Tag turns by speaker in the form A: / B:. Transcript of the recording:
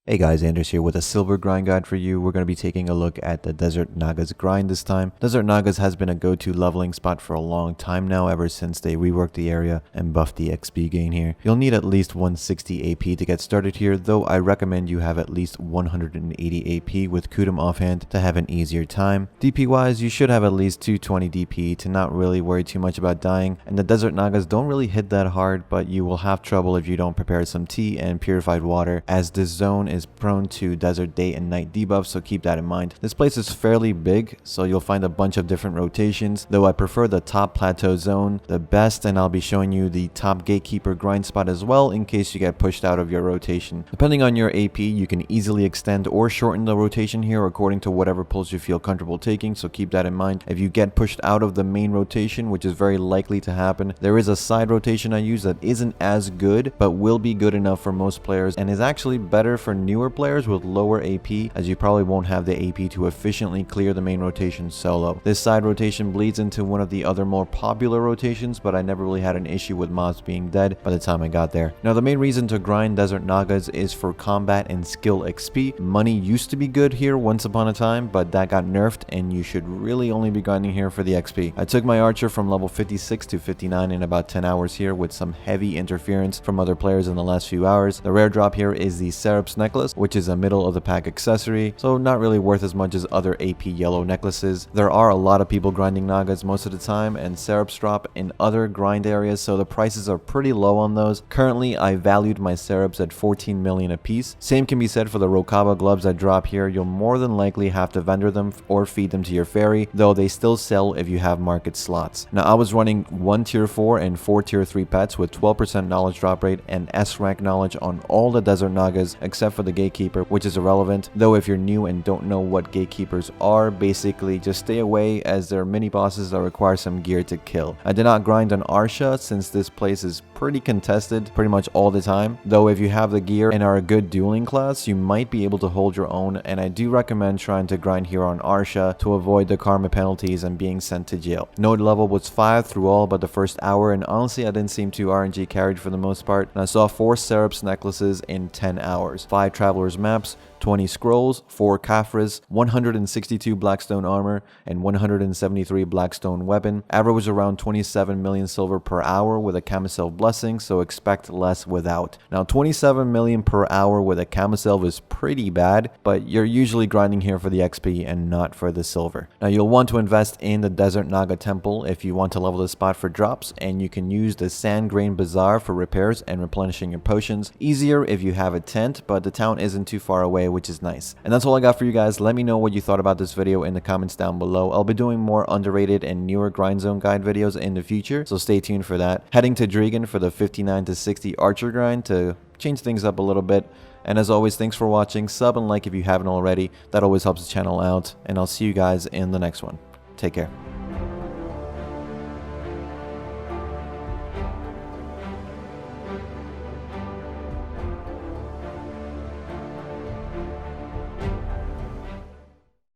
A: Hey guys, Anders here with a silver grind guide for you. We're going to be taking a look at the Desert Nagas grind this time. Desert Nagas has been a go-to leveling spot for a long time now, ever since they reworked the area and buffed the XP gain here. You'll need at least 160 AP to get started here, though I recommend you have at least 180 AP with Kudum offhand to have an easier time. DP wise, you should have at least 220 DP to not really worry too much about dying, and the Desert Nagas don't really hit that hard, but you will have trouble if you don't prepare some tea and purified water, as this zone is prone to desert day and night debuffs, so keep that in mind. This place is fairly big, so you'll find a bunch of different rotations, though I prefer the top plateau zone the best, and I'll be showing you the top gatekeeper grind spot as well in case you get pushed out of your rotation. Depending on your AP, you can easily extend or shorten the rotation here according to whatever pulls you feel comfortable taking, so keep that in mind. If you get pushed out of the main rotation, which is very likely to happen, there is a side rotation I use that isn't as good but will be good enough for most players and is actually better for newer players with lower AP, as you probably won't have the AP to efficiently clear the main rotation solo. This side rotation bleeds into one of the other more popular rotations, but I never really had an issue with mobs being dead by the time I got there. Now, the main reason to grind Desert Nagas is for combat and skill XP. Money used to be good here once upon a time, but that got nerfed and you should really only be grinding here for the XP. I took my archer from level 56 to 59 in about 10 hours here with some heavy interference from other players in the last few hours. The rare drop here is the Serap's necklace, which is a middle of the pack accessory, so not really worth as much as other AP yellow necklaces. There are a lot of people grinding Nagas most of the time, and Serap's drop in other grind areas, so the prices are pretty low on those. Currently, I valued my Seraps at 14 million a piece. Same can be said for the Rokaba gloves that drop here. You'll more than likely have to vendor them or feed them to your fairy, though they still sell if you have market slots. Now, I was running 1 tier 4 and 4 tier 3 pets with 12% knowledge drop rate and S rank knowledge on all the Desert Nagas except for the Gatekeeper, which is irrelevant, though if you're new and don't know what gatekeepers are, basically just stay away, as they're mini bosses that require some gear to kill. I did not grind on Arsha since this place is pretty contested pretty much all the time, though if you have the gear and are a good dueling class, you might be able to hold your own, and I do recommend trying to grind here on Arsha to avoid the karma penalties and being sent to jail. Node level was 5 through all but the first hour, and honestly I didn't seem too RNG carried for the most part, and I saw 4 Serap's necklaces in 10 hours, 5 Traveler's maps, 20 scrolls, 4 Kafras, 162 Blackstone armor, and 173 Blackstone weapon. Average was around 27 million silver per hour with a Camisel blessing, so expect less without. Now, 27 million per hour with a Camisel is pretty bad, but you're usually grinding here for the XP and not for the silver. Now, you'll want to invest in the Desert Naga Temple if you want to level the spot for drops, and you can use the Sand Grain Bazaar for repairs and replenishing your potions. Easier if you have a tent, but the town isn't too far away, which is nice. And that's all I got for you guys. Let me know what you thought about this video in the comments down below. I'll be doing more underrated and newer grind zone guide videos in the future, so stay tuned for that. Heading to Dragon for the 59 to 60 archer grind to change things up a little bit. And as always, thanks for watching. Sub and like if you haven't already. That always helps the channel out, and I'll see you guys in the next one. Take care.